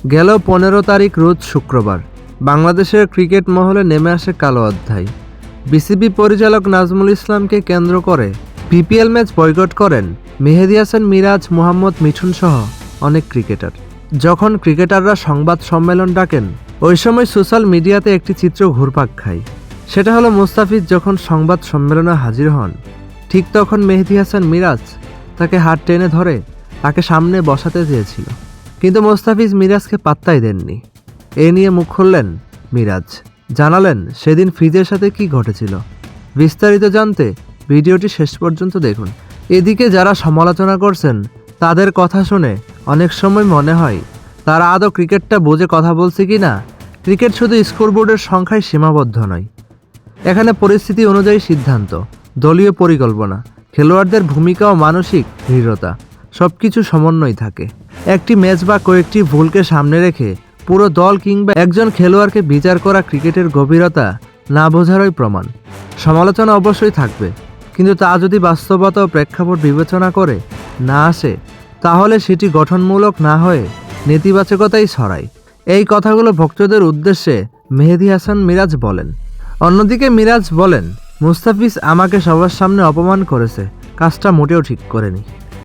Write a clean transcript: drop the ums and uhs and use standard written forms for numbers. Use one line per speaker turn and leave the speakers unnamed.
গেল 15 তারিখ রোজ শুক্রবার বাংলাদেশের ক্রিকেট মহলে নেমে আসে কালো অধ্যায়। বিসিবি পরিচালক নাজমুল ইসলামকে কেন্দ্র করে বিপিএল ম্যাচ বয়কট করেন মেহেদী হাসান মিরাজ, মোহাম্মদ মিঠুন সহ অনেক ক্রিকেটার। যখন ক্রিকেটাররা সংবাদ সম্মেলন ডাকেন, ওই সময় সোশ্যাল মিডিয়াতে একটি চিত্র ঘুরপাক খায়। সেটা হলো মুস্তাফিজ যখন সংবাদ সম্মেলনে হাজির হন, ঠিক তখন মেহেদী হাসান মিরাজ তাকে হাত টেনে ধরে তাকে সামনে বসাতে চেয়েছিল, কিন্তু মুস্তাফিজ মিরাজকে পাত্তাই দেননি। এ নিয়ে মুখ খুললেন মিরাজ, জানালেন সেদিন ফ্রিজের সাথে কি ঘটেছিল। বিস্তারিত জানতে ভিডিওটি শেষ পর্যন্ত দেখুন। এদিকে যারা সমালোচনা করছেন তাদের কথা শুনে অনেক সময় মনে হয় তারা আদৌ ক্রিকেটটা বুঝে কথা বলছে কি না। ক্রিকেট শুধু স্কোরবোর্ডের সংখ্যায় সীমাবদ্ধ নয়, এখানে পরিস্থিতি অনুযায়ী সিদ্ধান্ত, দলীয় পরিকল্পনা, খেলোয়াড়দের ভূমিকা ও মানসিক দৃঢ়তা সবকিছু সমন্বয় থাকে। একটি ম্যাচ বা কয়েকটি ভুলকে সামনে রেখে পুরো দল কিংবা একজন খেলোয়াড়কে বিচার করা ক্রিকেটের গভীরতা না বোঝারই প্রমাণ। সমালোচনা অবশ্যই থাকবে, কিন্তু তা যদি বাস্তবতা ও প্রেক্ষাপট বিবেচনা করে না আসে, তাহলে সেটি গঠনমূলক না হয়ে নেতিবাচকতাই ছড়ায়। এই কথাগুলো ভক্তদের উদ্দেশ্যে মেহেদী হাসান মিরাজ বলেন। অন্যদিকে মিরাজ বলেন, মুস্তাফিজ আমাকে সবার সামনে অপমান করেছে, কাজটা মোটেও ঠিক করেনি।